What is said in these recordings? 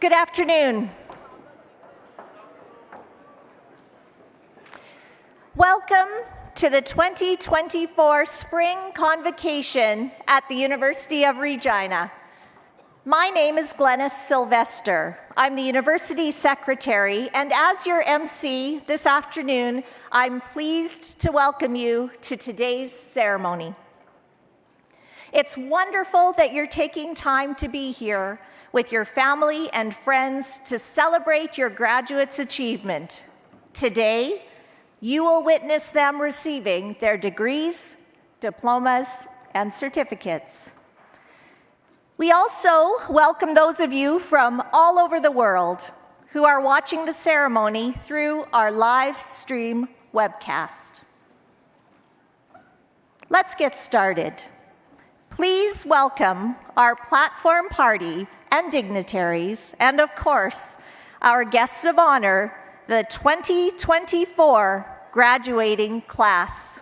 Good afternoon. Welcome to the 2024 Spring Convocation at the University of Regina. My name is Glennis Sylvester. I'm the University Secretary, and as your MC this afternoon, I'm pleased to welcome you to today's ceremony. It's wonderful that you're taking time to be here with your family and friends to celebrate your graduates' achievement. Today, you will witness them receiving their degrees, diplomas, and certificates. We also welcome those of you from all over the world who are watching the ceremony through our live stream webcast. Let's get started. Please welcome our platform party and dignitaries, and of course, our guests of honor, the 2024 graduating class.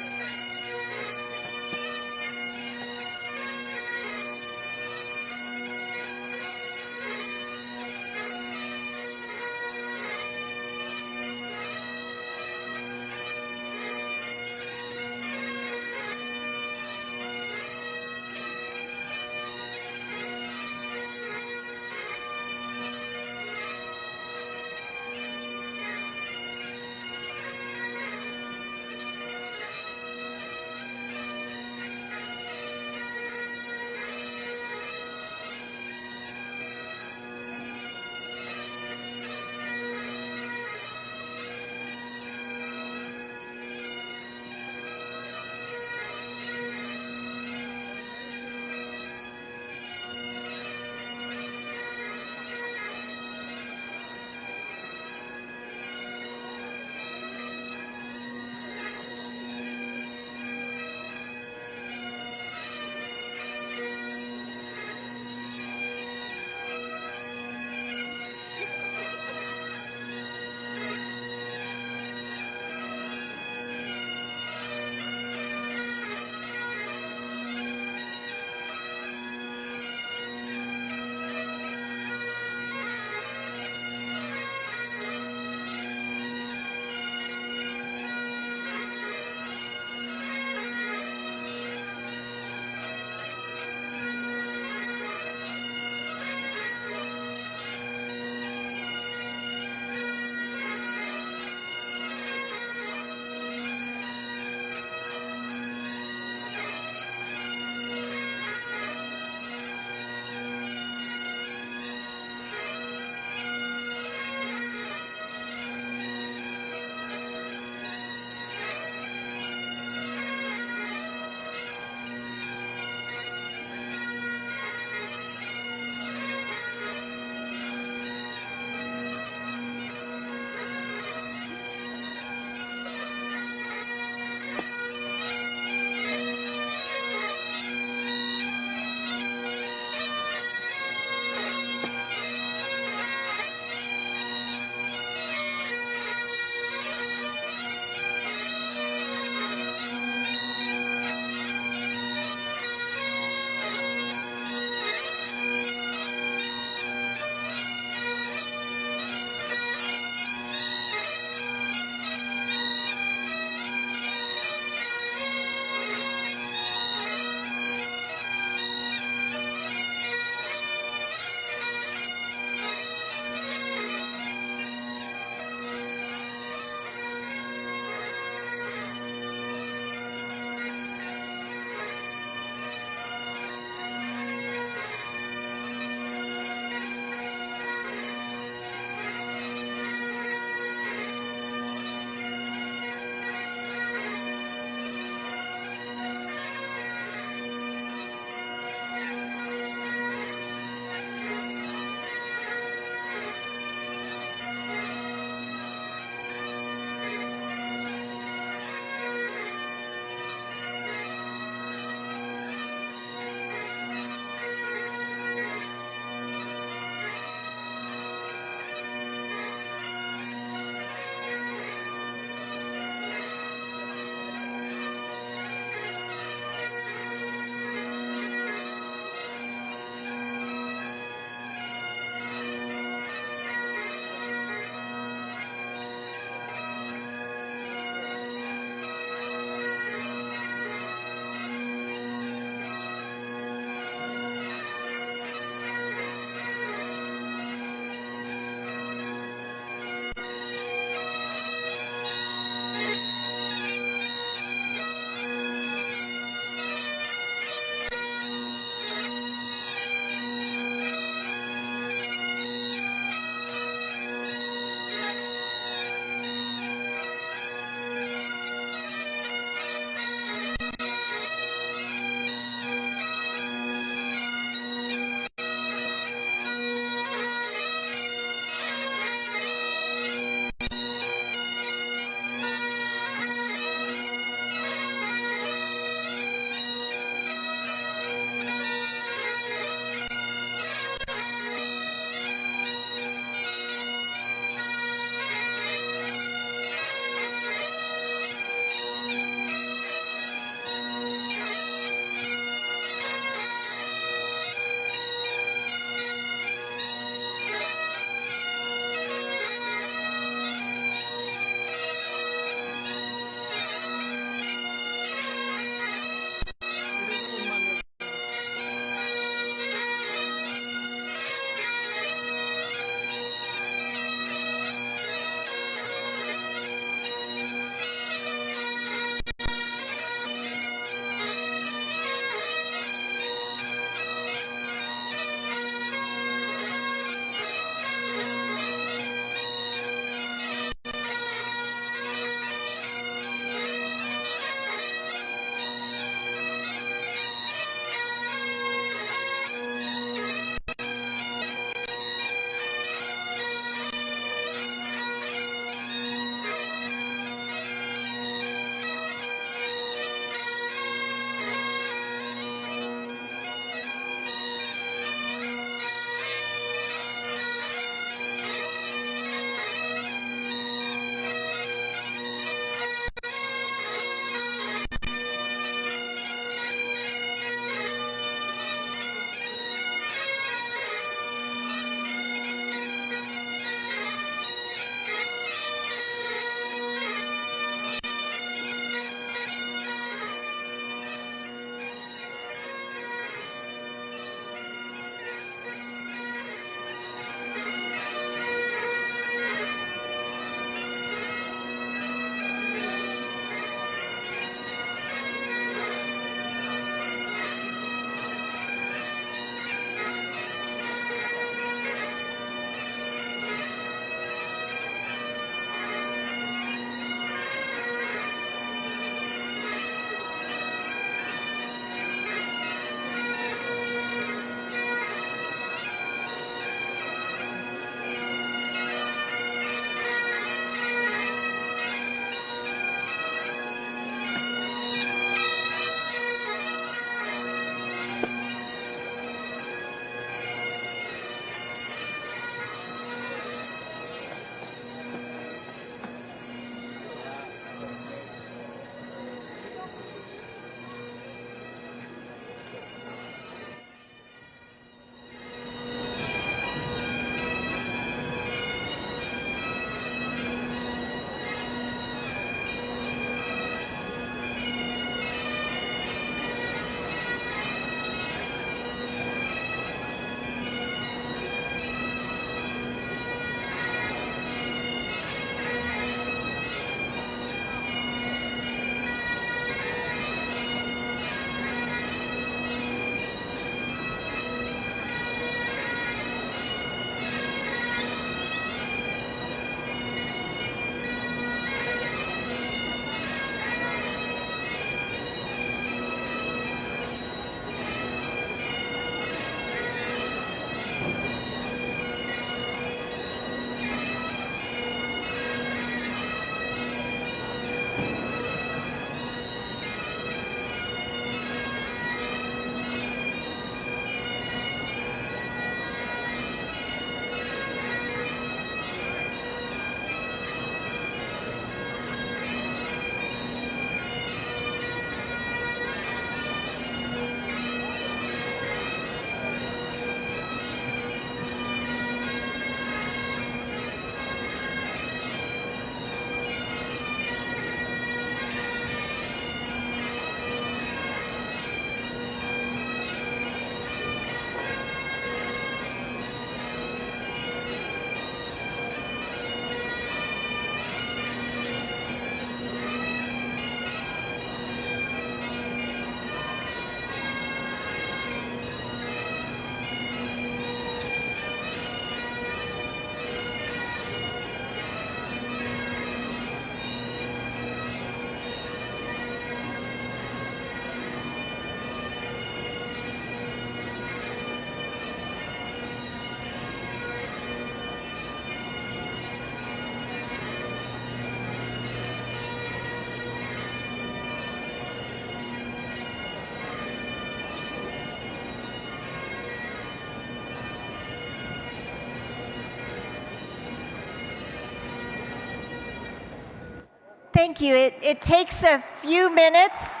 Thank you. It takes a few minutes.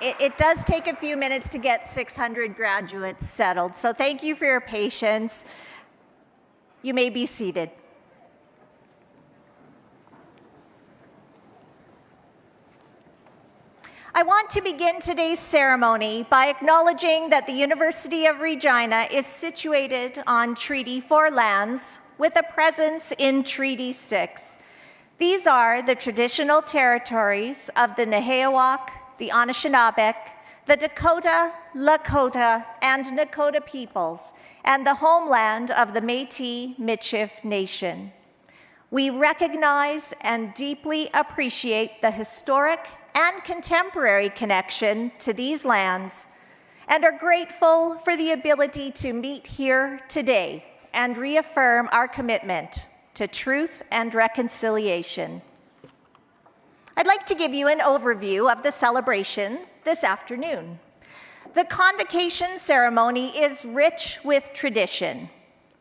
It does take a few minutes to get 600 graduates settled, so thank you for your patience. You may be seated. I want to begin today's ceremony by acknowledging that the University of Regina is situated on Treaty 4 lands with a presence in Treaty 6. These are the traditional territories of the Nehiyawak, the Anishinaabe, the Dakota, Lakota, and Nakota peoples, and the homeland of the Métis Michif Nation. We recognize and deeply appreciate the historic and contemporary connection to these lands, and are grateful for the ability to meet here today and reaffirm our commitment to truth and reconciliation. I'd like to give you an overview of the celebration this afternoon. The convocation ceremony is rich with tradition.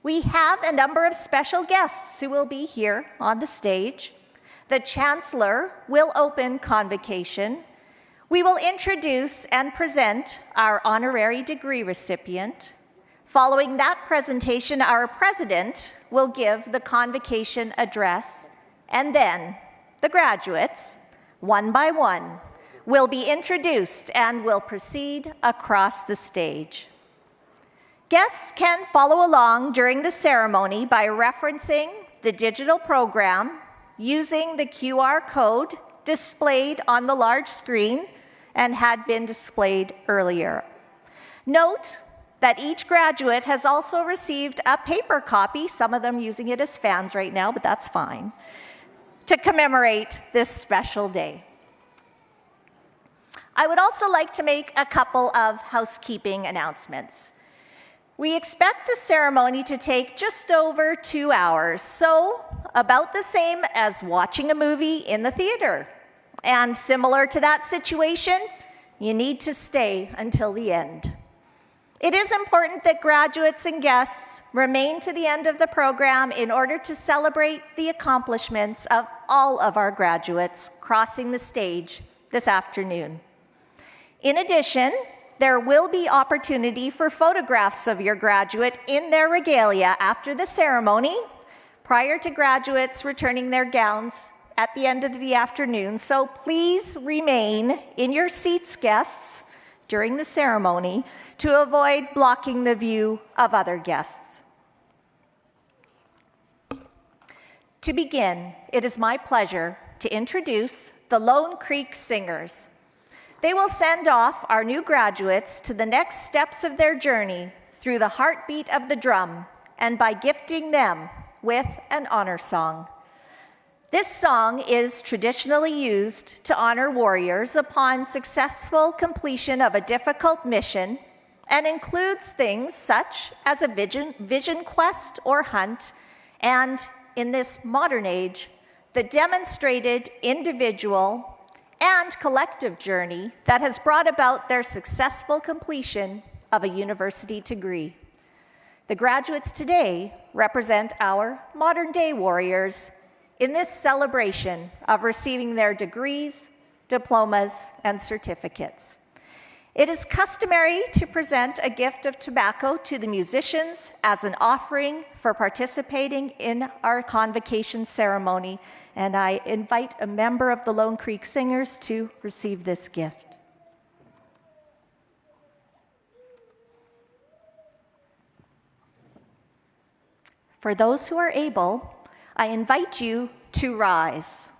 We have a number of special guests who will be here on the stage. The Chancellor will open convocation. We will introduce and present our honorary degree recipient. Following that presentation, our President will give the convocation address, and then the graduates, one by one, will be introduced and will proceed across the stage. Guests can follow along during the ceremony by referencing the digital program using the QR code displayed on the large screen and had been displayed earlier. Note that each graduate has also received a paper copy, some of them using it as fans right now, but that's fine, to commemorate this special day. I would also like to make a couple of housekeeping announcements. We expect the ceremony to take just over 2 hours, so about the same as watching a movie in the theater. And similar to that situation, you need to stay until the end. It is important that graduates and guests remain to the end of the program in order to celebrate the accomplishments of all of our graduates crossing the stage this afternoon. In addition, there will be opportunity for photographs of your graduate in their regalia after the ceremony, prior to graduates returning their gowns at the end of the afternoon. So please remain in your seats, guests, during the ceremony to avoid blocking the view of other guests. To begin, it is my pleasure to introduce the Lone Creek Singers. They will send off our new graduates to the next steps of their journey through the heartbeat of the drum and by gifting them with an honor song. This song is traditionally used to honor warriors upon successful completion of a difficult mission and includes things such as a vision quest or hunt, and in this modern age, the demonstrated individual and collective journey that has brought about their successful completion of a university degree. The graduates today represent our modern-day warriors in this celebration of receiving their degrees, diplomas, and certificates. It is customary to present a gift of tobacco to the musicians as an offering for participating in our convocation ceremony, and I invite a member of the Lone Creek Singers to receive this gift. For those who are able, I invite you to rise.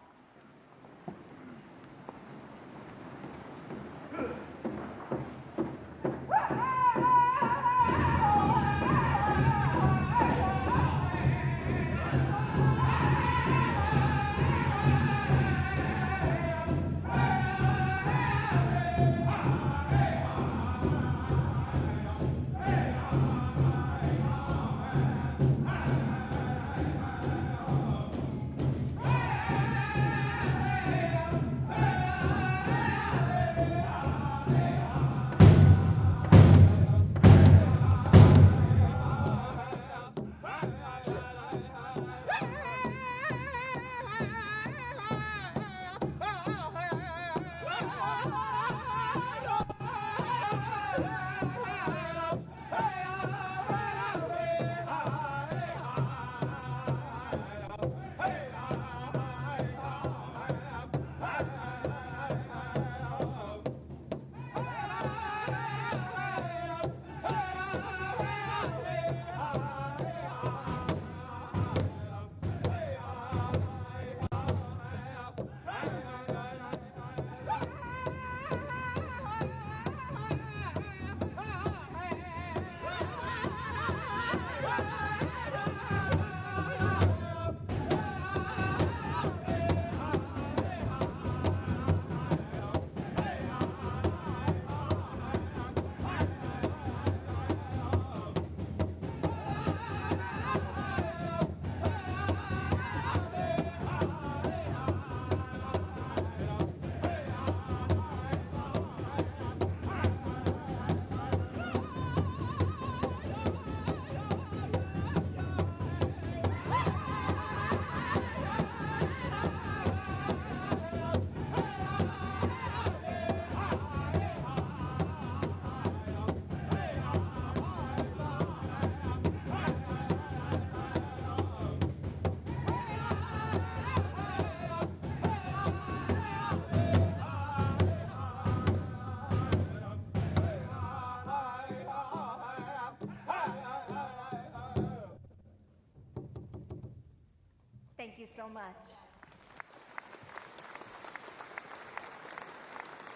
you so much.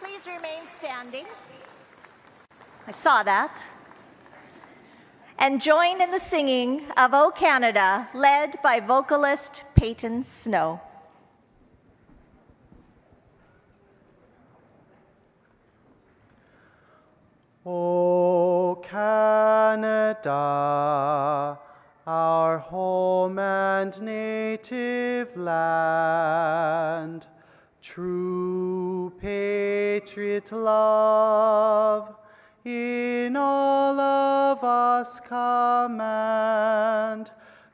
Please remain standing. I saw that. And join in the singing of O Canada, led by vocalist Peyton Snow. O Canada, our home and native land, true patriot love, in all of us command,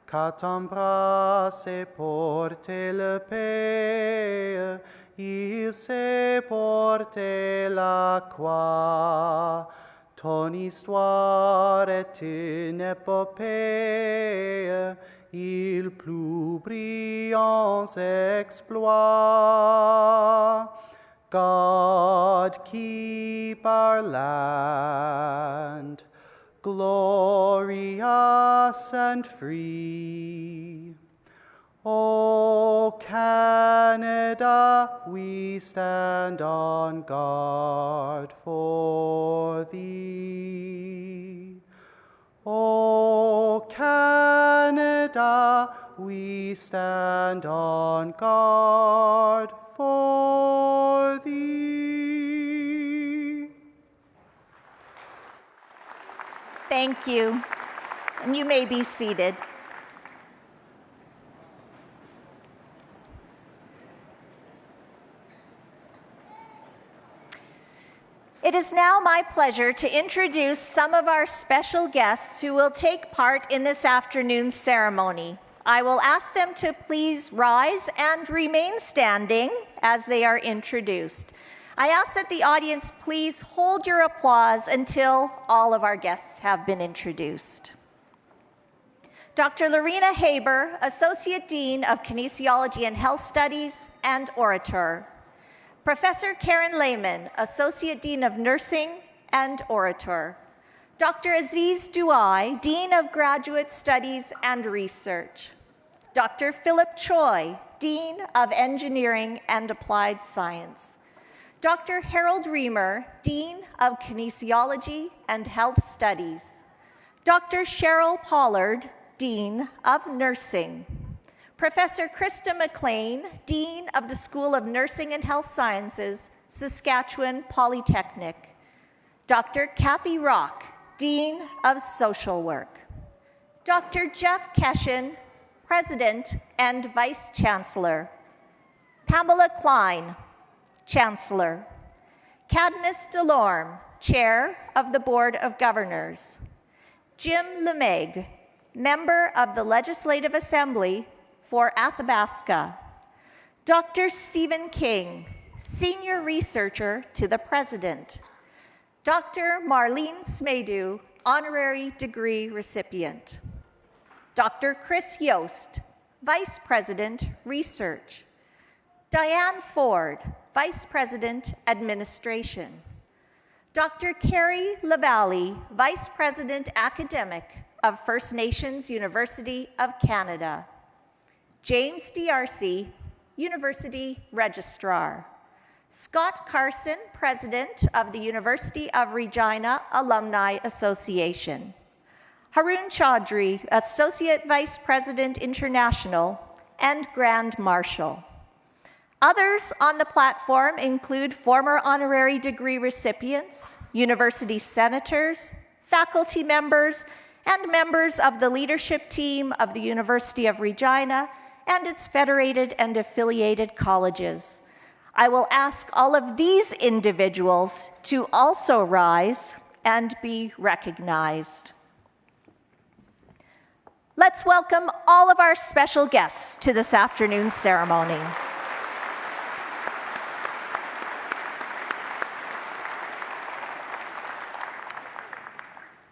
qu'attembrasse et porter le paix, il s'est porté la croix. Ton histoire est une épopée, il plus brillants exploits. God keep our land glorious and free. O Canada, we stand on guard for thee. O Canada, we stand on guard for thee. Thank you. And you may be seated. It is now my pleasure to introduce some of our special guests who will take part in this afternoon's ceremony. I will ask them to please rise and remain standing as they are introduced. I ask that the audience please hold your applause until all of our guests have been introduced. Dr. Lorena Haber, Associate Dean of Kinesiology and Health Studies and Orator. Professor Karen Lehman, Associate Dean of Nursing and Orator. Dr. Aziz Douai, Dean of Graduate Studies and Research. Dr. Philip Choi, Dean of Engineering and Applied Science. Dr. Harold Reamer, Dean of Kinesiology and Health Studies. Dr. Cheryl Pollard, Dean of Nursing. Professor Krista McLean, Dean of the School of Nursing and Health Sciences, Saskatchewan Polytechnic. Dr. Kathy Rock, Dean of Social Work. Dr. Jeff Keshin, President and Vice Chancellor. Pamela Klein, Chancellor. Cadmus Delorme, Chair of the Board of Governors. Jim Lemeg, Member of the Legislative Assembly for Athabasca. Dr. Stephen King, Senior Researcher to the President. Dr. Marlene Smedu, Honorary Degree Recipient. Dr. Chris Yost, Vice President, Research. Diane Ford, Vice President, Administration. Dr. Carrie Lavalley, Vice President, Academic of First Nations University of Canada. James D'Arcy, University Registrar. Scott Carson, President of the University of Regina Alumni Association. Haroon Chaudhry, Associate Vice President International and Grand Marshal. Others on the platform include former honorary degree recipients, university senators, faculty members, and members of the leadership team of the University of Regina and its federated and affiliated colleges. I will ask all of these individuals to also rise and be recognized. Let's welcome all of our special guests to this afternoon's ceremony.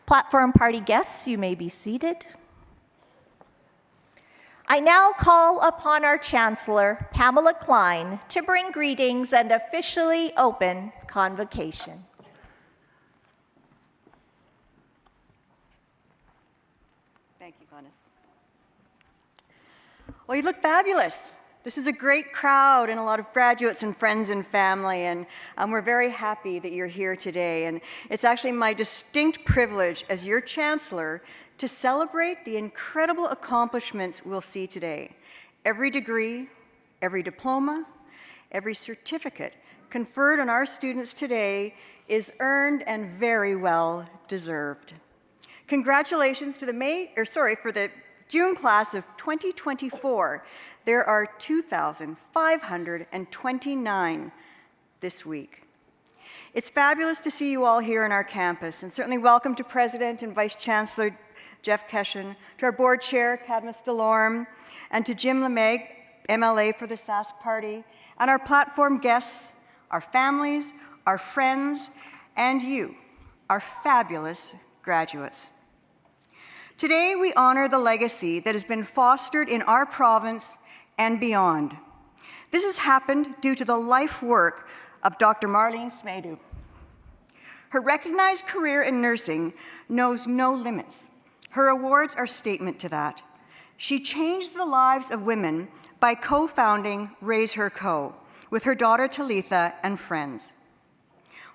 Platform party guests, you may be seated. I now call upon our Chancellor, Pamela Klein, to bring greetings and officially open convocation. Thank you, Glennis. Well, you look fabulous. This is a great crowd and a lot of graduates and friends and family, and we're very happy that you're here today. And it's actually my distinct privilege as your chancellor to celebrate the incredible accomplishments we'll see today. Every degree, every diploma, every certificate conferred on our students today is earned and very well deserved. Congratulations to for the June class of 2024. There are 2,529 this week. It's fabulous to see you all here on our campus, and certainly welcome to President and Vice Chancellor Jeff Keshen, to our board chair, Cadmus Delorme, and to Jim LeMeg, MLA for the Sask Party, and our platform guests, our families, our friends, and you, our fabulous graduates. Today, we honor the legacy that has been fostered in our province and beyond. This has happened due to the life work of Dr. Marlene Smedu. Her recognized career in nursing knows no limits. Her awards are statement to that. She changed the lives of women by co-founding Raise Her Co. with her daughter Talitha and friends.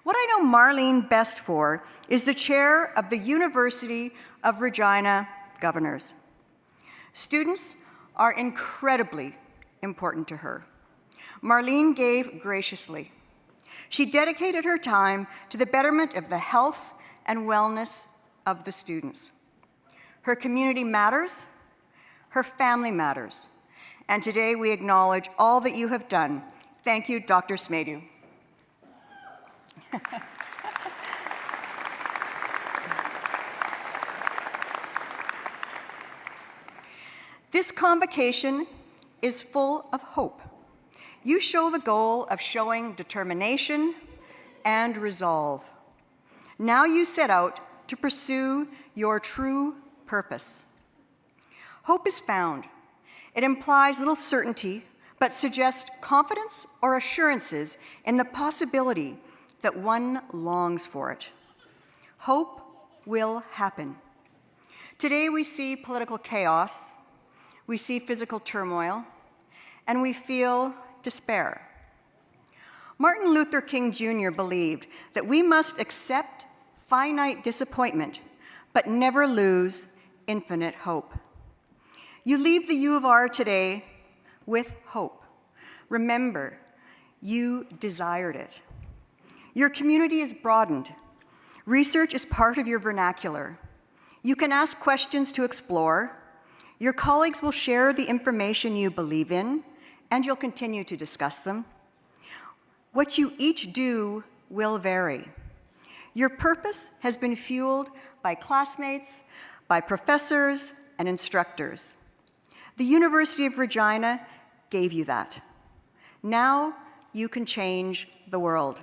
What I know Marlene best for is the chair of the University of Regina Governors. Students are incredibly important to her. Marlene gave graciously. She dedicated her time to the betterment of the health and wellness of the students. Her community matters, her family matters, and today we acknowledge all that you have done. Thank you, Dr. Smedu. This convocation is full of hope. You show the goal of showing determination and resolve. Now you set out to pursue your true purpose. Hope is found. It implies little certainty, but suggests confidence or assurances in the possibility that one longs for it. Hope will happen. Today we see political chaos, we see physical turmoil, and we feel despair. Martin Luther King Jr. believed that we must accept finite disappointment, but never lose infinite hope. You leave the U of R today with hope. Remember, you desired it. Your community is broadened. Research is part of your vernacular. You can ask questions to explore. Your colleagues will share the information you believe in, and you'll continue to discuss them. What you each do will vary. Your purpose has been fueled by classmates, by professors, and instructors. The University of Regina gave you that. Now you can change the world.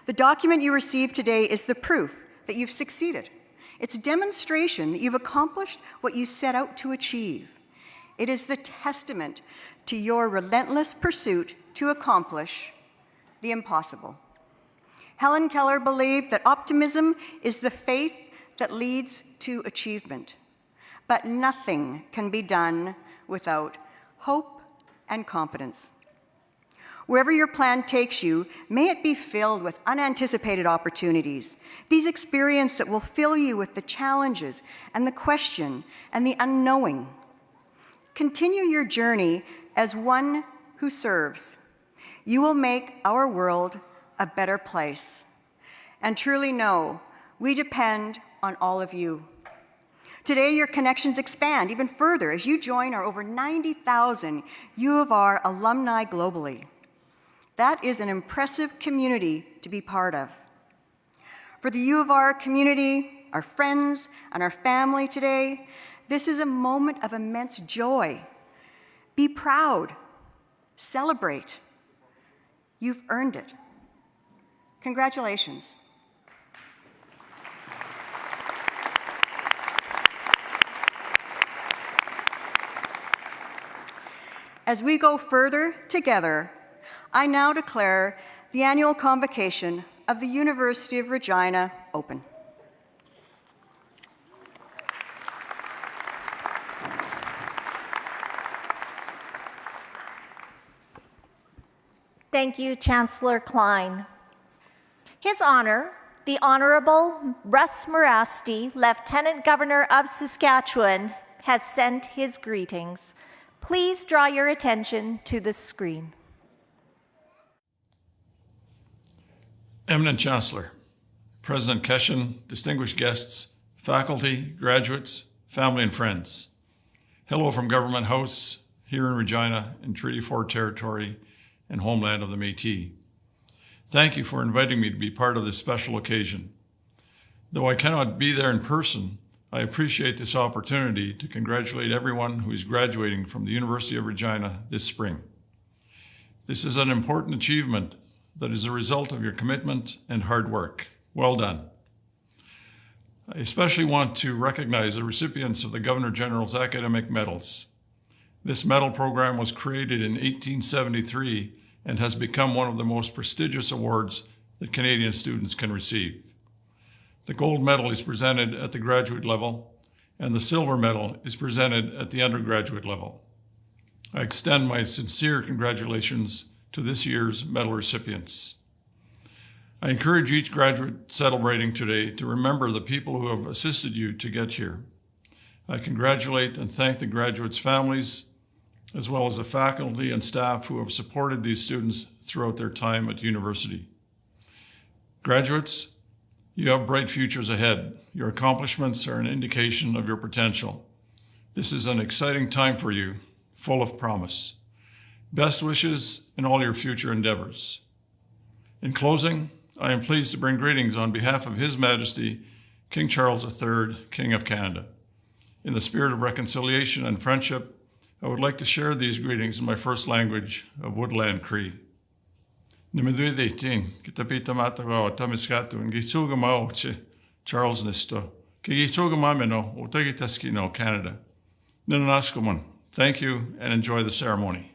The document you received today is the proof that you've succeeded. It's demonstration that you've accomplished what you set out to achieve. It is the testament to your relentless pursuit to accomplish the impossible. Helen Keller believed that optimism is the faith that leads to achievement, but nothing can be done without hope and confidence. Wherever your plan takes you, may it be filled with unanticipated opportunities, these experiences that will fill you with the challenges and the question and the unknowing. Continue your journey as one who serves. You will make our world a better place. And truly know, we depend on all of you. Today, your connections expand even further as you join our over 90,000 U of R alumni globally. That is an impressive community to be part of. For the U of R community, our friends, and our family today, this is a moment of immense joy. Be proud. Celebrate. You've earned it. Congratulations. As we go further together, I now declare the annual convocation of the University of Regina open. Thank you, Chancellor Klein. His Honor, the Honorable Russ Morasti, Lieutenant Governor of Saskatchewan, has sent his greetings. Please draw your attention to the screen. Eminent Chancellor, President Keshen, distinguished guests, faculty, graduates, family, and friends. Hello from Government House here in Regina in Treaty 4 territory and homeland of the Métis. Thank you for inviting me to be part of this special occasion. Though I cannot be there in person, I appreciate this opportunity to congratulate everyone who is graduating from the University of Regina this spring. This is an important achievement that is a result of your commitment and hard work. Well done. I especially want to recognize the recipients of the Governor General's Academic Medals. This medal program was created in 1873 and has become one of the most prestigious awards that Canadian students can receive. The gold medal is presented at the graduate level, and the silver medal is presented at the undergraduate level. I extend my sincere congratulations to this year's medal recipients. I encourage each graduate celebrating today to remember the people who have assisted you to get here. I congratulate and thank the graduates' families, as well as the faculty and staff who have supported these students throughout their time at university. Graduates, you have bright futures ahead. Your accomplishments are an indication of your potential. This is an exciting time for you, full of promise. Best wishes in all your future endeavors. In closing, I am pleased to bring greetings on behalf of His Majesty, King Charles III, King of Canada. In the spirit of reconciliation and friendship, I would like to share these greetings in my first language of Woodland Cree. Nimedui kitapita matawa tamiskatu ngitsuga maoche Charles Nisto. Kigitsuga mameno utagitaskino Canada. Ninanaskomun. Thank you and enjoy the ceremony.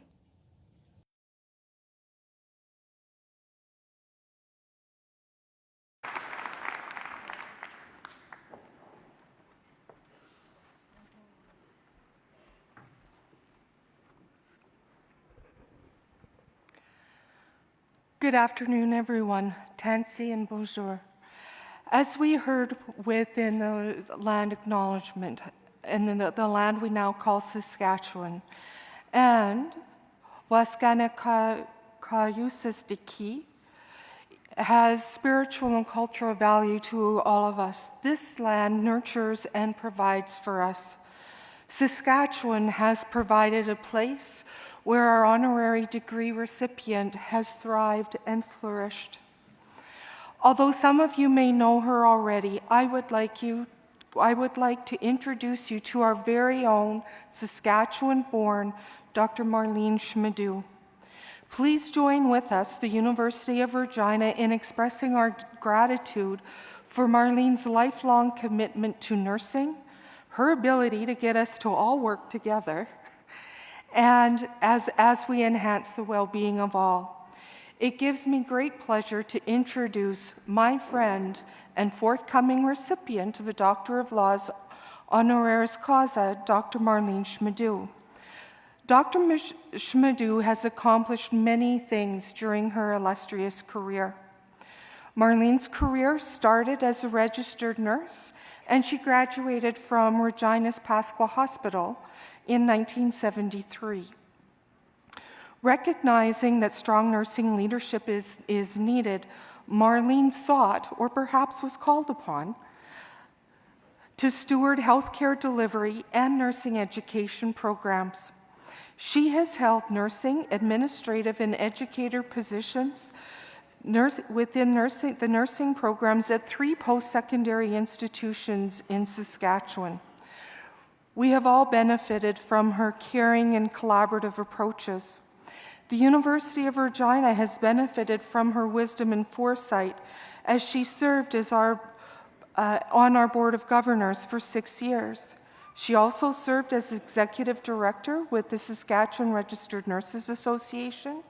Good afternoon, everyone. Tansi and bonjour. As we heard within the land acknowledgement, and in the land we now call Saskatchewan, and Waskana Kayusasdiki has spiritual and cultural value to all of us. This land nurtures and provides for us. Saskatchewan has provided a place where our honorary degree recipient has thrived and flourished. Although some of you may know her already, I would like to introduce you to our very own Saskatchewan-born Dr. Marlene Schmidu. Please join with us, the University of Regina, in expressing our gratitude for Marlene's lifelong commitment to nursing, her ability to get us to all work together, and as we enhance the well-being of all. It gives me great pleasure to introduce my friend and forthcoming recipient of a Doctor of Laws honoris causa, Dr. Marlene Schmidu. Dr. Schmidu has accomplished many things during her illustrious career. Marlene's career started as a registered nurse, and she graduated from Regina's Pasqua Hospital in 1973. Recognizing that strong nursing leadership is needed, Marlene sought, or perhaps was called upon, to steward healthcare delivery and nursing education programs. She has held nursing, administrative, and educator positions within the nursing programs at 3 post-secondary institutions in Saskatchewan. We have all benefited from her caring and collaborative approaches. The University of Regina has benefited from her wisdom and foresight as she served as on our Board of Governors for 6 years. She also served as Executive Director with the Saskatchewan Registered Nurses Association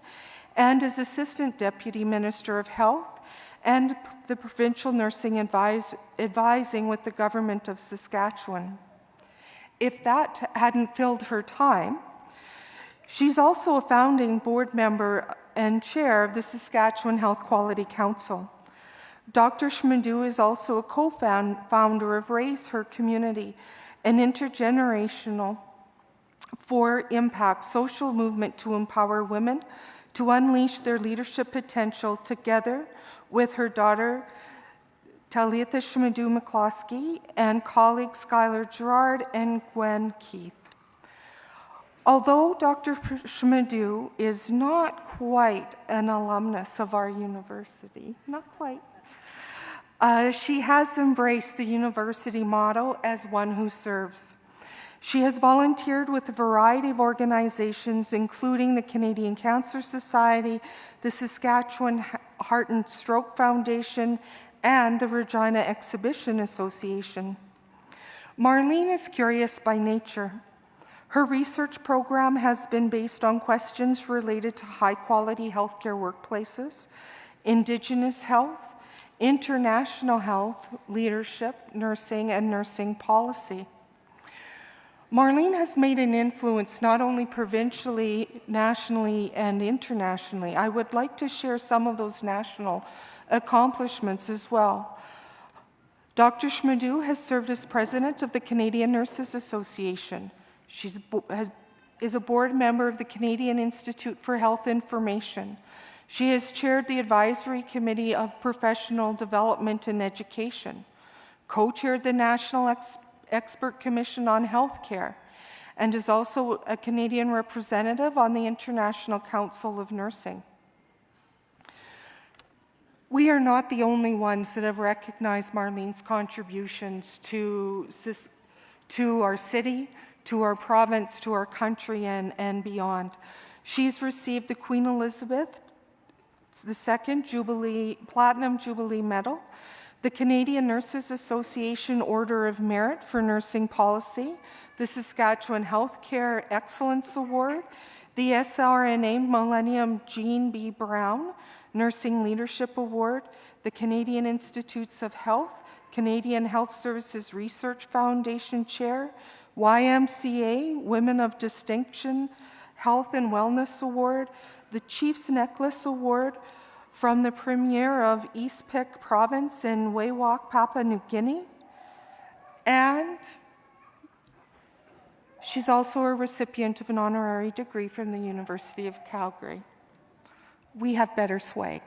and as Assistant Deputy Minister of Health and the Provincial Nursing Advising with the Government of Saskatchewan. If that hadn't filled her time, she's also a founding board member and chair of the Saskatchewan Health Quality Council. Dr. Schmidou is also a co-founder of Raise Her Community, an intergenerational for impact social movement to empower women to unleash their leadership potential, together with her daughter Talitha Schmidou McCloskey and colleagues Skylar Gerard and Gwen Keith. Although Dr. Schmidou is not quite an alumnus of our university, not quite, she has embraced the university motto as one who serves. She has volunteered with a variety of organizations, including the Canadian Cancer Society, the Saskatchewan Heart and Stroke Foundation, and the Regina Exhibition Association. Marlene is curious by nature. Her research program has been based on questions related to high-quality healthcare workplaces, Indigenous health, international health, leadership, nursing, and nursing policy. Marlene has made an influence not only provincially, nationally, and internationally. I would like to share some of those national accomplishments as well. Dr. Schmidou has served as president of the Canadian Nurses Association. She is a board member of the Canadian Institute for Health Information. She has chaired the Advisory Committee of Professional Development and Education, co-chaired the National Expert Commission on Healthcare, and is also a Canadian representative on the International Council of Nursing. We are not the only ones that have recognized Marlene's contributions to our city, to our province, to our country, and beyond. She's received the Queen Elizabeth II Platinum Jubilee Medal, the Canadian Nurses Association Order of Merit for Nursing Policy, the Saskatchewan Healthcare Excellence Award, the SRNA Millennium Jean B. Brown Nursing Leadership Award, the Canadian Institutes of Health, Canadian Health Services Research Foundation Chair, YMCA Women of Distinction Health and Wellness Award, the Chief's Necklace Award from the Premier of East Pick Province in Wewak, Papua New Guinea, and she's also a recipient of an honorary degree from the University of Calgary. We have better swag.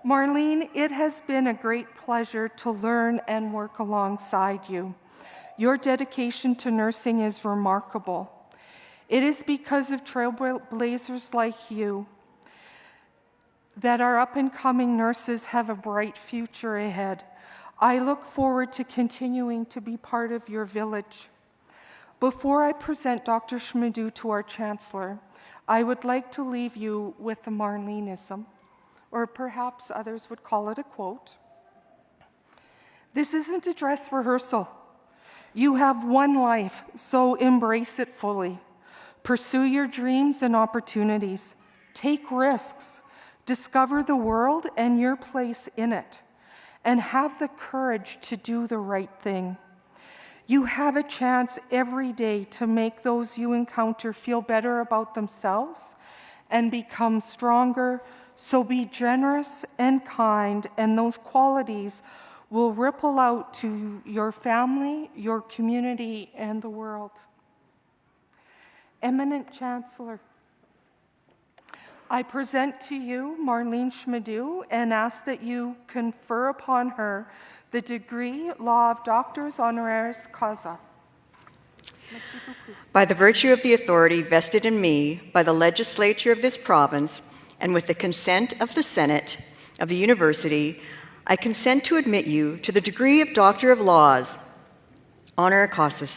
Marlene, it has been a great pleasure to learn and work alongside you. Your dedication to nursing is remarkable. It is because of trailblazers like you that our up-and-coming nurses have a bright future ahead. I look forward to continuing to be part of your village. Before I present Dr. Schmidou to our Chancellor, I would like to leave you with a Marlenism, or perhaps others would call it a quote. This isn't a dress rehearsal. You have one life, so embrace it fully. Pursue your dreams and opportunities. Take risks. Discover the world and your place in it. And have the courage to do the right thing. You have a chance every day to make those you encounter feel better about themselves and become stronger. So be generous and kind, and those qualities will ripple out to your family, your community, and the world. Eminent Chancellor, I present to you Marlene Schmidou and ask that you confer upon her the degree Law of Doctors Honoris Causa. By the virtue of the authority vested in me by the legislature of this province and with the consent of the Senate of the University, I consent to admit you to the degree of Doctor of Laws, honoris causa,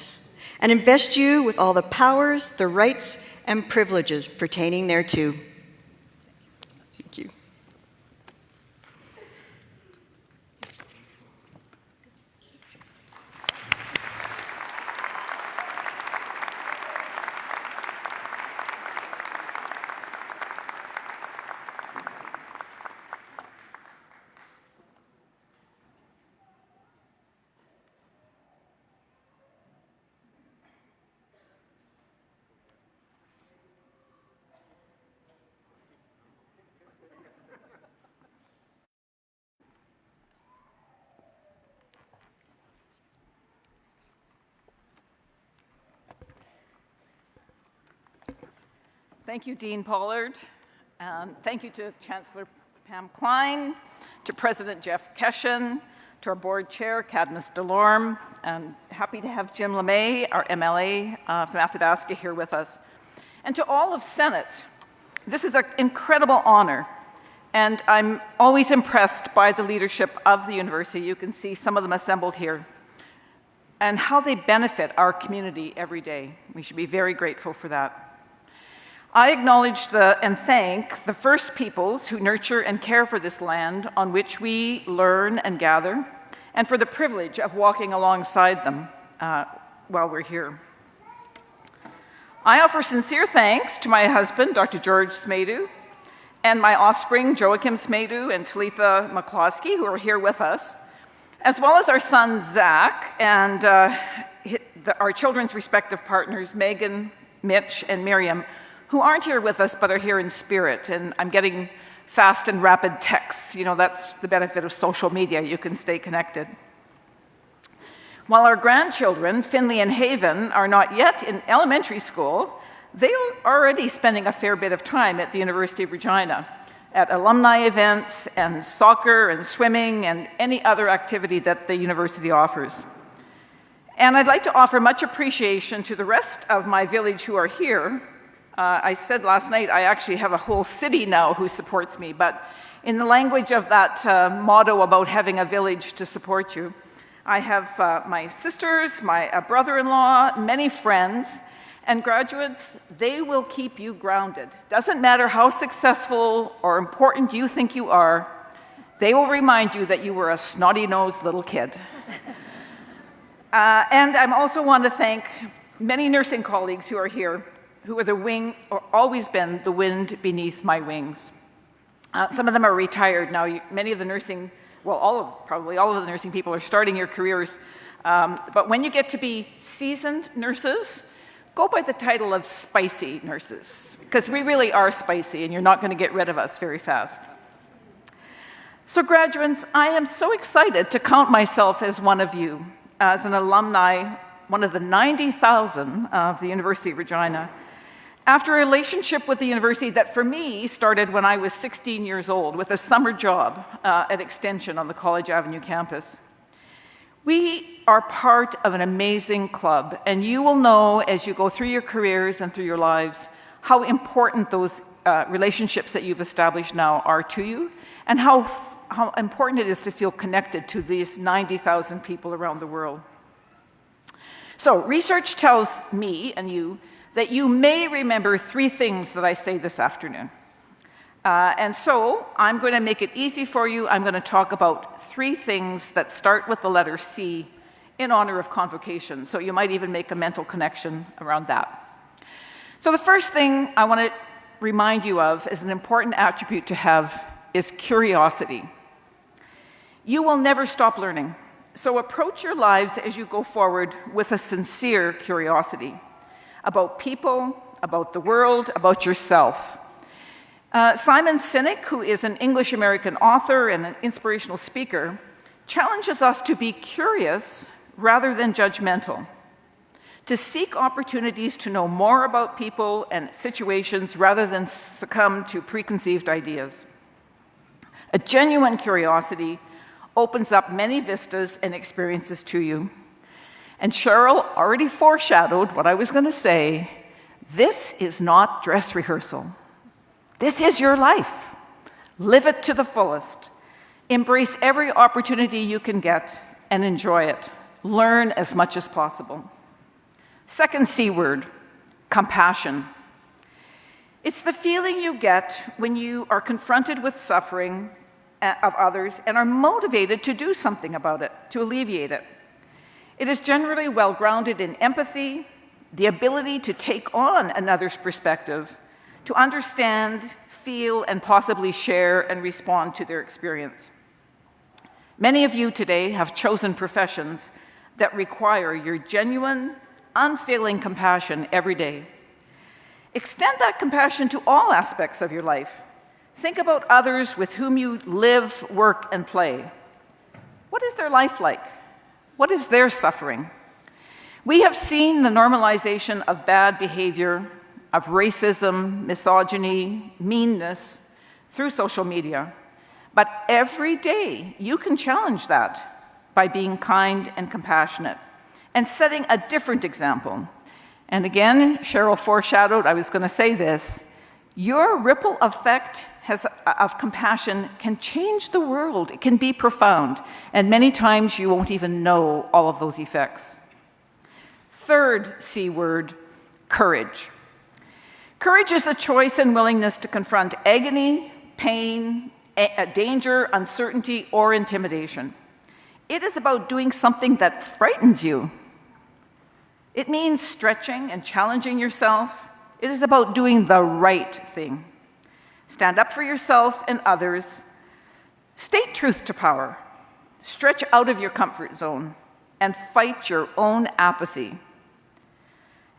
and invest you with all the powers, the rights, and privileges pertaining thereto. Thank you. Thank you, Dean Pollard. Thank you to Chancellor Pam Klein, to President Jeff Keshen, to our board chair, Cadmus Delorme, and happy to have Jim LeMay, our MLA from Athabasca, here with us. And to all of Senate, this is an incredible honor, and I'm always impressed by the leadership of the university. You can see some of them assembled here, and how they benefit our community every day. We should be very grateful for that. I acknowledge and thank the First Peoples who nurture and care for this land on which we learn and gather, and for the privilege of walking alongside them while we're here. I offer sincere thanks to my husband, Dr. George Smedu, and my offspring, Joachim Smedu and Talitha McCloskey, who are here with us, as well as our son, Zach, and our children's respective partners, Megan, Mitch, and Miriam, who aren't here with us but are here in spirit. And I'm getting fast and rapid texts. You know, that's the benefit of social media. You can stay connected. While our grandchildren, Finley and Haven, are not yet in elementary school, they are already spending a fair bit of time at the University of Regina, at alumni events and soccer and swimming and any other activity that the university offers. And I'd like to offer much appreciation to the rest of my village who are here. I said last night I actually have a whole city now who supports me, but in the language of that motto about having a village to support you, I have my sisters, my brother-in-law, many friends, and graduates. They will keep you grounded. Doesn't matter how successful or important you think you are, they will remind you that you were a snotty-nosed little kid. And I also want to thank many nursing colleagues who are here, who are the wing, or always been the wind beneath my wings. Some of them are retired now. Many of the nursing, well, probably all of the nursing people are starting your careers. But when you get to be seasoned nurses, go by the title of spicy nurses, because we really are spicy, and you're not going to get rid of us very fast. So graduates, I am so excited to count myself as one of you, as an alumni, one of the 90,000 of the University of Regina, after a relationship with the university that for me started when I was 16 years old with a summer job at Extension on the College Avenue campus. We are part of an amazing club, and you will know as you go through your careers and through your lives how important those relationships that you've established now are to you, and how important it is to feel connected to these 90,000 people around the world. So research tells me and you that you may remember 3 things that I say this afternoon. And so I'm going to make it easy for you. I'm going to talk about 3 things that start with the letter C in honor of convocation. So you might even make a mental connection around that. So the first thing I want to remind you of as an important attribute to have is curiosity. You will never stop learning. So approach your lives as you go forward with a sincere curiosity about people, about the world, about yourself. Simon Sinek, who is an English-American author and an inspirational speaker, challenges us to be curious rather than judgmental, to seek opportunities to know more about people and situations rather than succumb to preconceived ideas. A genuine curiosity opens up many vistas and experiences to you. And Cheryl already foreshadowed what I was going to say. This is not dress rehearsal. This is your life. Live it to the fullest. Embrace every opportunity you can get and enjoy it. Learn as much as possible. Second C word, compassion. It's the feeling you get when you are confronted with suffering of others and are motivated to do something about it, to alleviate it. It is generally well-grounded in empathy, the ability to take on another's perspective, to understand, feel, and possibly share and respond to their experience. Many of you today have chosen professions that require your genuine, unfailing compassion every day. Extend that compassion to all aspects of your life. Think about others with whom you live, work, and play. What is their life like? What is their suffering? We have seen the normalization of bad behavior of racism, misogyny, meanness through social media. But every day you can challenge that by being kind and compassionate and setting a different example. And again, Cheryl foreshadowed, I was going to say this, your ripple effect of compassion can change the world. It can be profound. And many times you won't even know all of those effects. Third C word, courage. Courage is the choice and willingness to confront agony, pain, danger, uncertainty, or intimidation. It is about doing something that frightens you. It means stretching and challenging yourself. It is about doing the right thing. Stand up for yourself and others. State truth to power. Stretch out of your comfort zone and fight your own apathy.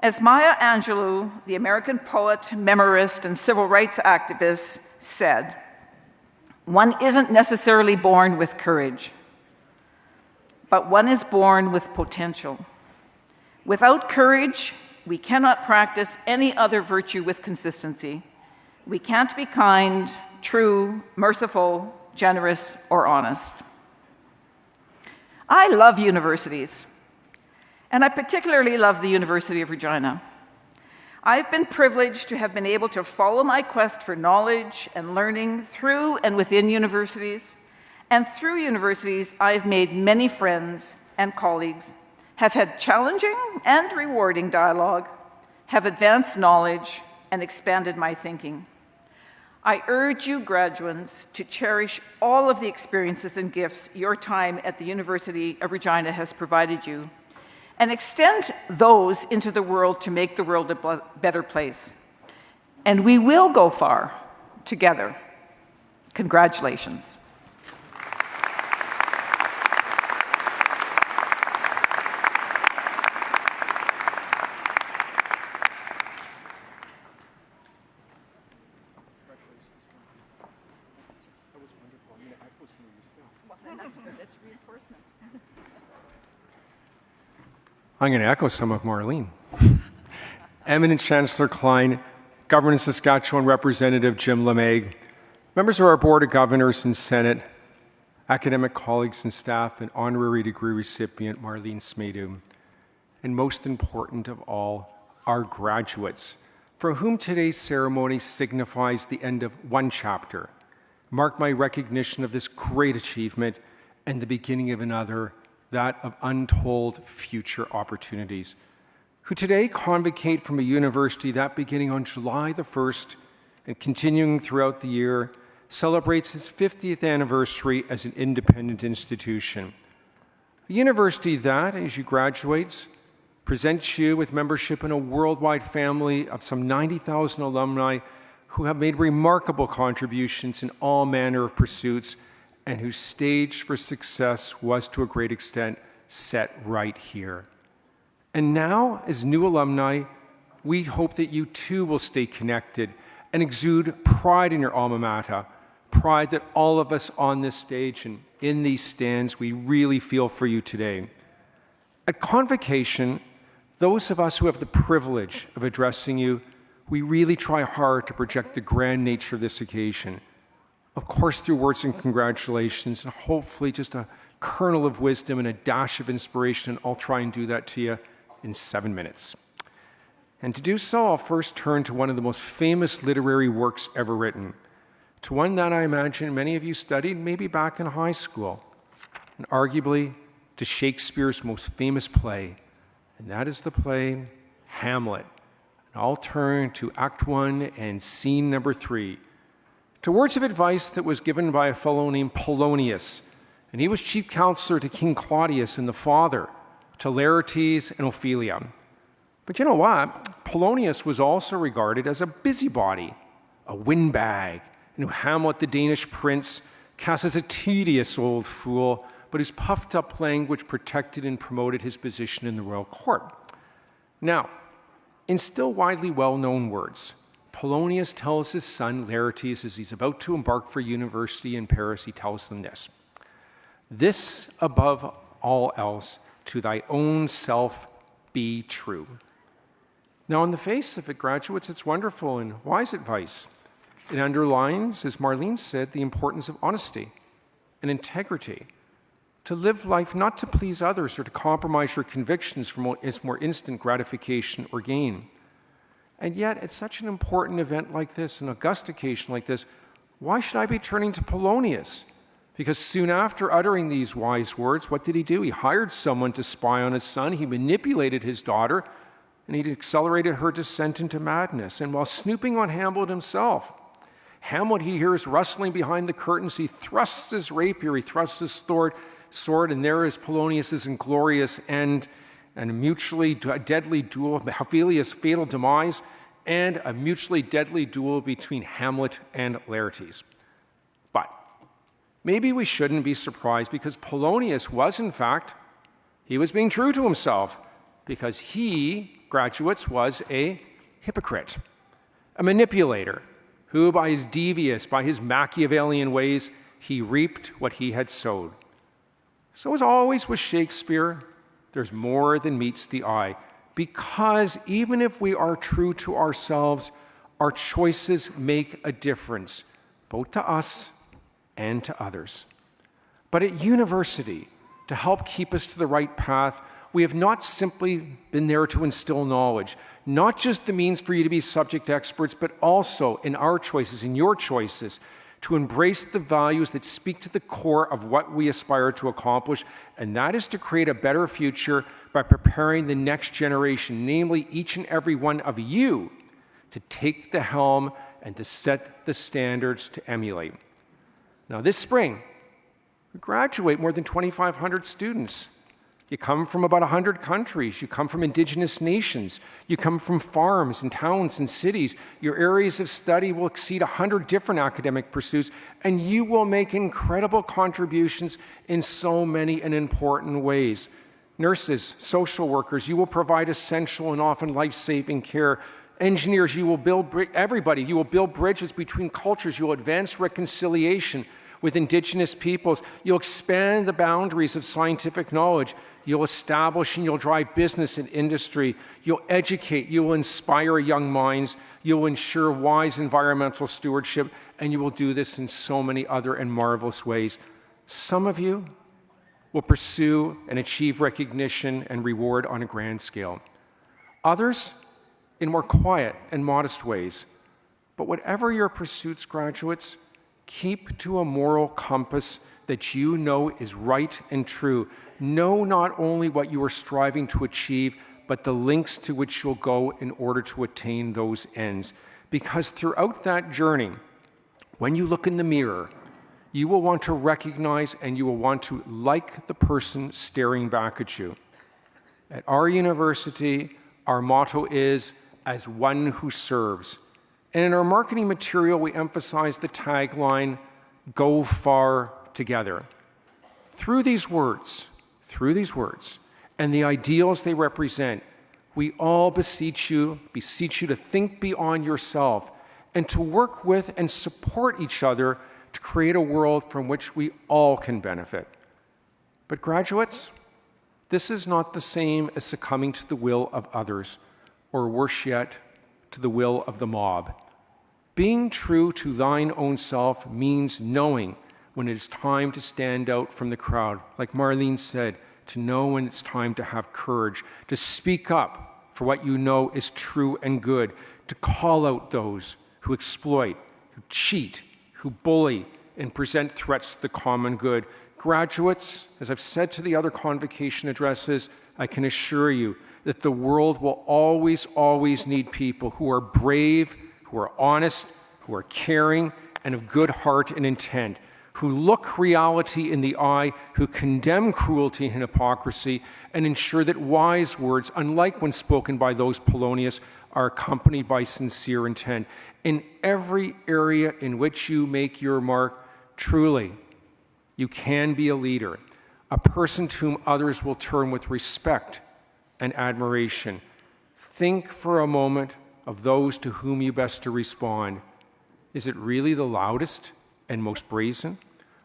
As Maya Angelou, the American poet, memorist, and civil rights activist, said, one isn't necessarily born with courage, but one is born with potential. Without courage, we cannot practice any other virtue with consistency. We can't be kind, true, merciful, generous, or honest. I love universities, and I particularly love the University of Regina. I've been privileged to have been able to follow my quest for knowledge and learning through and within universities, and through universities I've made many friends and colleagues, have had challenging and rewarding dialogue, have advanced knowledge, and expanded my thinking. I urge you graduates to cherish all of the experiences and gifts your time at the University of Regina has provided you, and extend those into the world to make the world a better place. And we will go far together. Congratulations. I'm going to echo some of Marlene. Eminent Chancellor Klein, Governor of Saskatchewan Representative Jim LeMay, members of our Board of Governors and Senate, academic colleagues and staff, and honorary degree recipient Marlene Smedu, and most important of all, our graduates, for whom today's ceremony signifies the end of one chapter, mark my recognition of this great achievement and the beginning of another, that of untold future opportunities, who today convocate from a university that beginning on July the 1st and continuing throughout the year, celebrates its 50th anniversary as an independent institution. A university that, as you graduates, presents you with membership in a worldwide family of some 90,000 alumni who have made remarkable contributions in all manner of pursuits and whose stage for success was to a great extent set right here. And now, as new alumni, we hope that you too will stay connected and exude pride in your alma mater, pride that all of us on this stage and in these stands, we really feel for you today. At Convocation, those of us who have the privilege of addressing you, we really try hard to project the grand nature of this occasion. Of course, through words and congratulations, and hopefully just a kernel of wisdom and a dash of inspiration. I'll try and do that to you in 7 minutes. And to do so, I'll first turn to one of the most famous literary works ever written, to one that I imagine many of you studied maybe back in high school, and arguably to Shakespeare's most famous play, and that is the play Hamlet. And I'll turn to Act 1 and Scene number 3, to words of advice that was given by a fellow named Polonius, and he was chief counselor to King Claudius and the father to Laertes and Ophelia. But you know what? Polonius was also regarded as a busybody, a windbag, and who Hamlet, the Danish prince, cast as a tedious old fool, but whose puffed-up language protected and promoted his position in the royal court. Now, in still widely well-known words, Polonius tells his son Laertes, as he's about to embark for university in Paris, he tells them this: "This above all else, to thy own self be true. Now, on the face of it, graduates, it's wonderful and wise advice. It underlines, as Marlene said, the importance of honesty and integrity, to live life not to please others or to compromise your convictions for more instant gratification or gain. And yet, at such an important event like this, an august occasion like this, why should I be turning to Polonius? Because soon after uttering these wise words, what did he do? He hired someone to spy on his son, he manipulated his daughter, and he accelerated her descent into madness. And while snooping on Hamlet himself, Hamlet, he hears rustling behind the curtains, he thrusts his rapier, he thrusts his sword, and there is Polonius's inglorious end, and a mutually deadly duel, Ophelia's fatal demise, and a mutually deadly duel between Hamlet and Laertes. But maybe we shouldn't be surprised, because Polonius was, in fact, he was being true to himself, because he, graduates, was a hypocrite, a manipulator, who by his devious, by his Machiavellian ways, he reaped what he had sowed. So as always with Shakespeare, there's more than meets the eye, because even if we are true to ourselves, our choices make a difference, both to us and to others. But at university, to help keep us to the right path, we have not simply been there to instill knowledge, not just the means for you to be subject experts, but also in our choices, in your choices, to embrace the values that speak to the core of what we aspire to accomplish, and that is to create a better future by preparing the next generation, namely each and every one of you, to take the helm and to set the standards to emulate. Now this spring, we graduate more than 2,500 students. You come from about 100 countries. You come from indigenous nations. You come from farms and towns and cities. Your areas of study will exceed 100 different academic pursuits, and you will make incredible contributions in so many and important ways. Nurses, social workers, you will provide essential and often life-saving care. Engineers, you will build you will build bridges between cultures. You will advance reconciliation with indigenous peoples. You'll expand the boundaries of scientific knowledge. You'll establish and you'll drive business and industry. You'll educate. You will inspire young minds. You'll ensure wise environmental stewardship. And you will do this in so many other and marvelous ways. Some of you will pursue and achieve recognition and reward on a grand scale. Others in more quiet and modest ways. But whatever your pursuits, graduates, keep to a moral compass that you know is right and true. Know not only what you are striving to achieve, but the lengths to which you'll go in order to attain those ends. Because throughout that journey, when you look in the mirror, you will want to recognize and you will want to like the person staring back at you. At our university, our motto is, as one who serves. And in our marketing material, we emphasize the tagline, go far together. Through these words, and the ideals they represent, we all beseech you to think beyond yourself and to work with and support each other to create a world from which we all can benefit. But graduates, this is not the same as succumbing to the will of others, or worse yet, to the will of the mob. Being true to thine own self means knowing when it is time to stand out from the crowd. Like Marlene said, to know when it's time to have courage, to speak up for what you know is true and good, to call out those who exploit, who cheat, who bully, and present threats to the common good. Graduates, as I've said to the other convocation addresses, I can assure you that the world will always, always need people who are brave, who are honest, who are caring, and of good heart and intent, who look reality in the eye, who condemn cruelty and hypocrisy, and ensure that wise words, unlike when spoken by those Polonius, are accompanied by sincere intent. In every area in which you make your mark, truly, you can be a leader, a person to whom others will turn with respect and admiration. Think for a moment of those to whom you best to respond. Is it really the loudest and most brazen,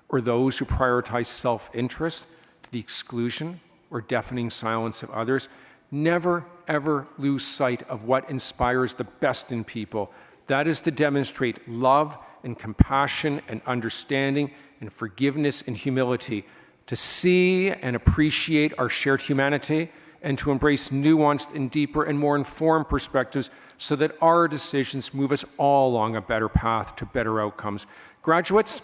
or those who prioritize self-interest to the exclusion or deafening silence of others? Never, ever lose sight of what inspires the best in people. That is to demonstrate love and compassion and understanding and forgiveness and humility, to see and appreciate our shared humanity, and to embrace nuanced and deeper and more informed perspectives so that our decisions move us all along a better path to better outcomes. Graduates,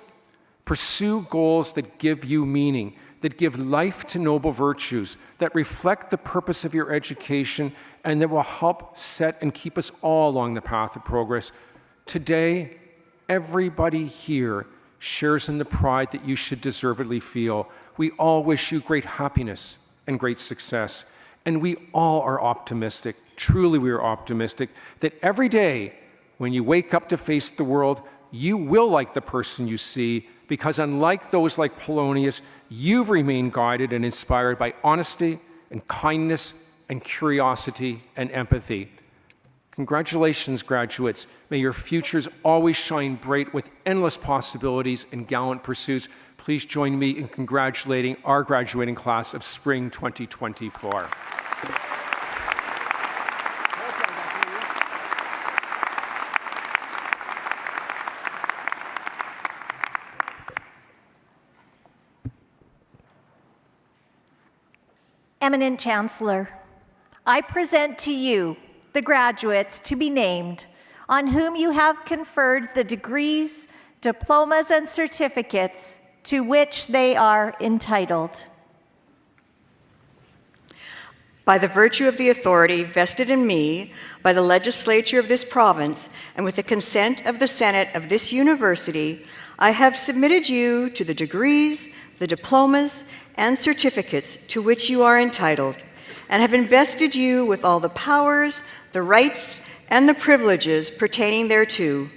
pursue goals that give you meaning, that give life to noble virtues, that reflect the purpose of your education, and that will help set and keep us all along the path of progress. Today, everybody here shares in the pride that you should deservedly feel. We all wish you great happiness and great success. And we all are optimistic, truly we are optimistic, that every day when you wake up to face the world, you will like the person you see, because unlike those like Polonius, you've remained guided and inspired by honesty and kindness and curiosity and empathy. Congratulations, graduates. May your futures always shine bright with endless possibilities and gallant pursuits. Please join me in congratulating our graduating class of Spring 2024. Eminent Chancellor, I present to you the graduates to be named, on whom you have conferred the degrees, diplomas, and certificates to which they are entitled. By the virtue of the authority vested in me by the legislature of this province, and with the consent of the Senate of this university, I have submitted you to the degrees, the diplomas, and certificates to which you are entitled, and have invested you with all the powers, the rights, and the privileges pertaining thereto.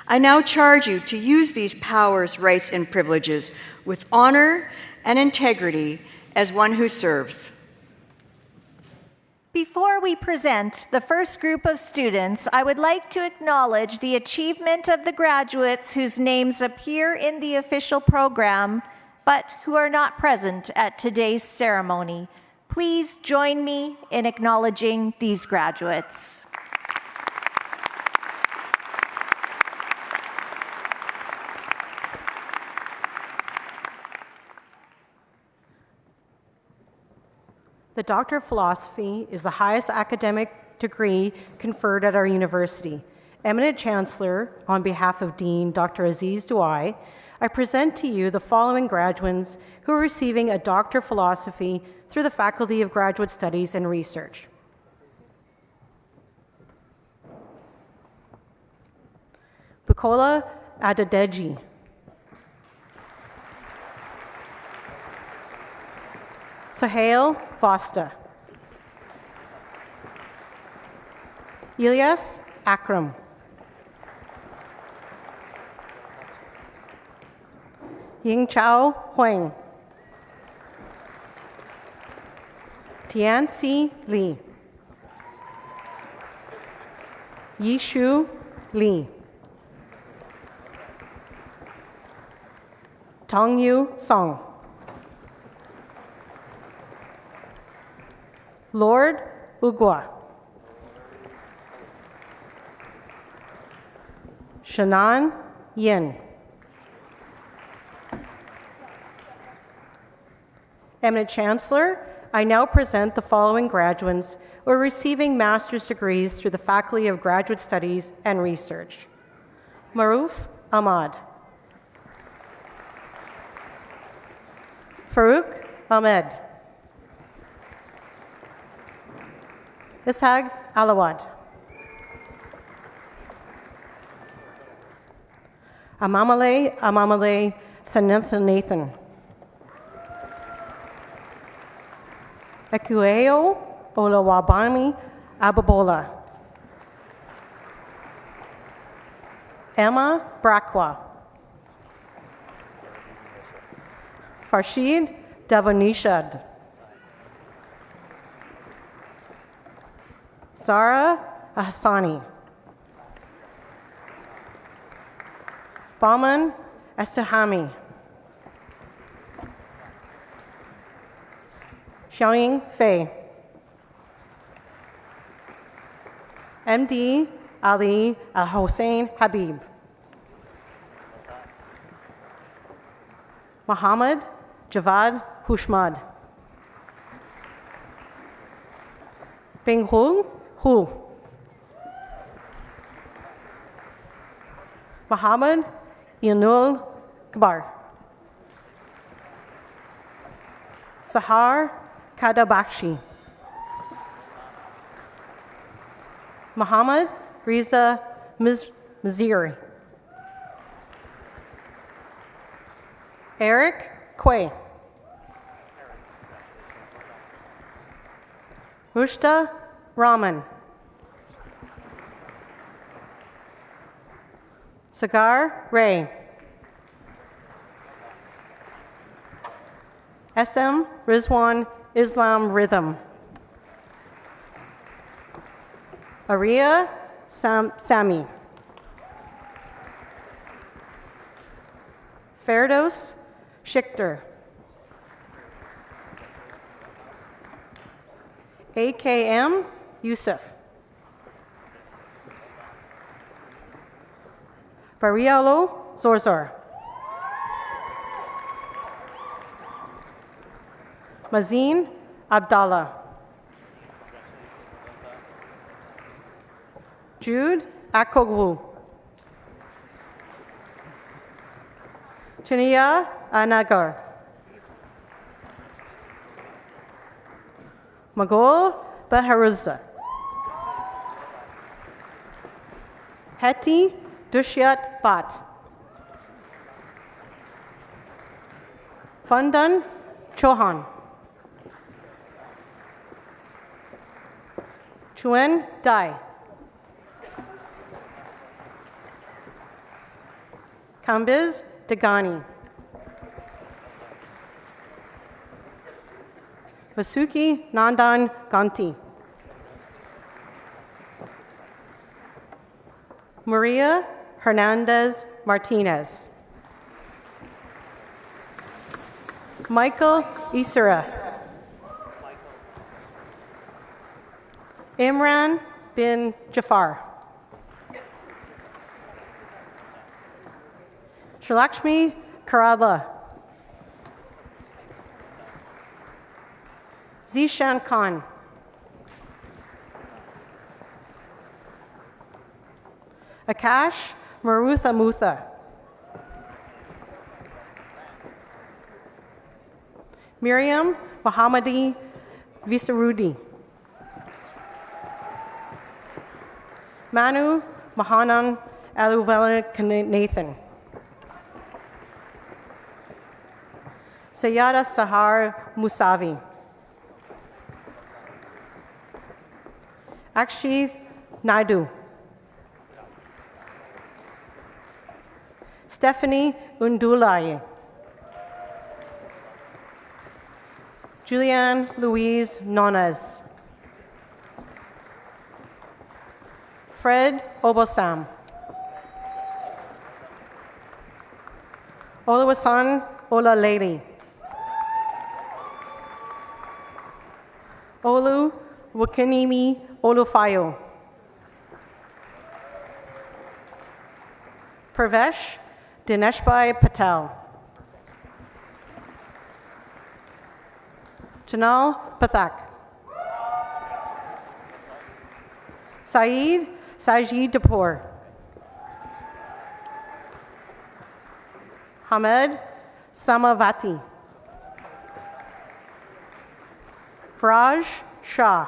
I now charge you to use these powers, rights, and privileges with honor and integrity as one who serves. Before we present the first group of students, I would like to acknowledge the achievement of the graduates whose names appear in the official program, but who are not present at today's ceremony. Please join me in acknowledging these graduates. The Doctor of Philosophy is the highest academic degree conferred at our university. Eminent Chancellor, on behalf of Dean Dr. Aziz Douai, I present to you the following graduates who are receiving a Doctor of Philosophy through the Faculty of Graduate Studies and Research. Bukola Adedeji. Sohail Vasta. Ilyas Akram. Yingchao Huang. Tianxi Li. Yishu Li. Tongyu Song. Lord Ugwa. Shannon Yin. Eminent Chancellor, I now present the following graduates who are receiving master's degrees through the Faculty of Graduate Studies and Research. Maruf Ahmad. Farouk Ahmed. Ishaq Alawad. Amamale Sanathan. Akueo Olawabami Ababola. Emma Brakwa. Farshid Davanishad. Zara Ahsani. Baman Estahami. Xiaoying Fei. MD Ali Al Hossein Habib, Muhammad Javad Hushmad, Binghul Hu, Muhammad Yanul Kabar, Sahar Kadabakshi, Muhammad Riza Miziri, Eric Quay, Rushta Rahman, Sagar Ray, SM Rizwan Islam Rhythm, Aria Sami, Ferdos Schichter, AKM Yusuf, Barialo Zorzor, Mazin Abdallah, Jude Akogwu, Chania Anagar, Magol Baharuzda, Heti Dushyat Bat, Fundan Chohan, Chuen Dai, Kambiz Dagani, Vasuki Nandan Ganti, Maria Hernandez Martinez, Michael Isra, Imran bin Jafar, Shalakshmi Karadla, Zishan Khan, Akash Marutha Mutha, Miriam Mohammadi Visarudi, Manu Mahanan Aluvela Nathan, Sayyada Sahar Musavi, Akshith Naidu, Stephanie Undulai, Julianne Louise Nones, Fred Obosam, Olawasan Ola Lady, Olu Wakanimi Olufayo, Pravesh Dineshbhai Patel, Janal Pathak, Saeed Sajid Dapoor, Hamed Samavati, Faraj Shah,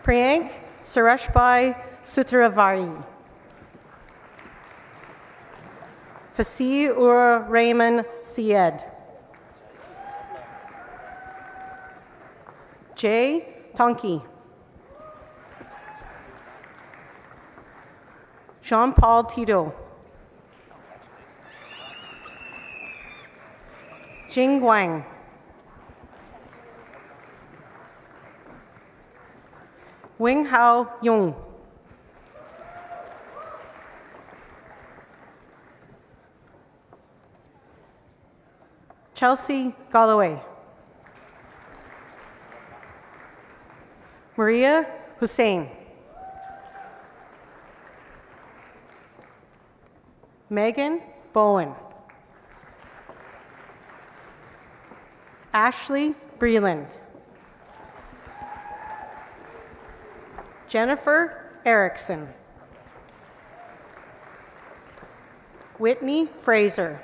Priyank Sureshbhai Sutaravari, Fasih Rahman Syed, Jay Tonki, Jean-Paul Tito, Jing Wang, Wing Hao Yung, Chelsea Galloway, Maria Hussein. Megan Bowen. Ashley Breland. Jennifer Erickson. Whitney Fraser.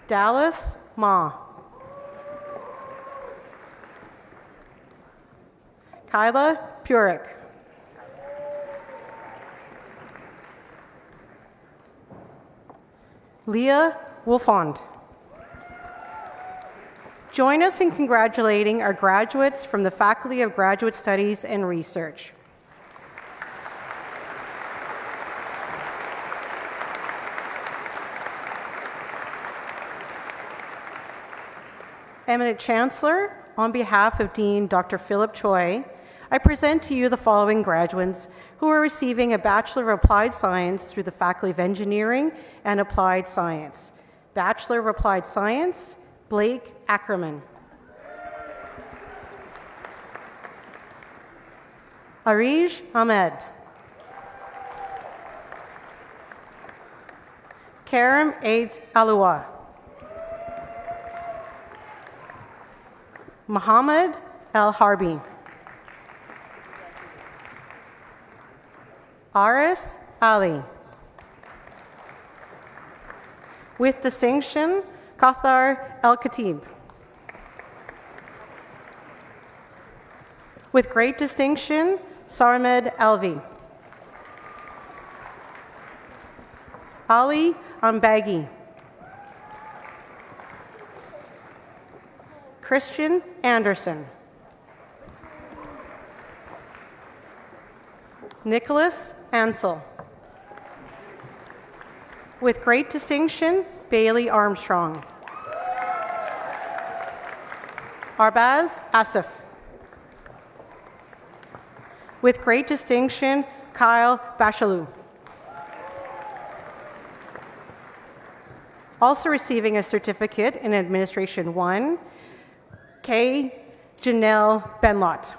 Dallas Ma. Kyla Purick. Leah Wolfond. Join us in congratulating our graduates from the Faculty of Graduate Studies and Research. Eminent Chancellor, on behalf of Dean Dr. Philip Choi, I present to you the following graduates who are receiving a Bachelor of Applied Science through the Faculty of Engineering and Applied Science. Bachelor of Applied Science, Blake Ackerman. Arij Ahmed. Karim Aids Alua. Muhammad El Harbi. Aris Ali. With distinction, Kathar El Khatib. With great distinction, Sarmed Alvi. Ali Ambagi. Christian Anderson. Nicholas Ansel. With great distinction, Bailey Armstrong. Arbaz Asif. With great distinction, Kyle Bachelou. Also receiving a certificate in Administration 1, K. Janelle Benlott.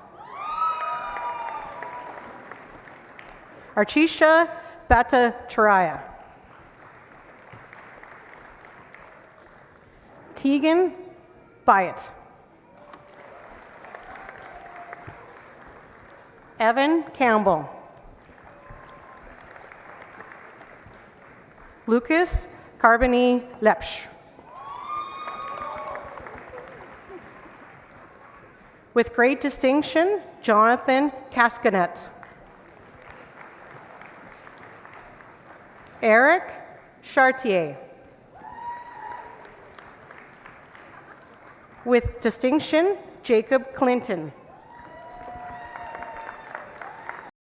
Archisha Bhattacharya. Tegan Byatt. Evan Campbell. Lucas Carboni Lepsch. With great distinction, Jonathan Cascanet. Eric Chartier. With distinction, Jacob Clinton.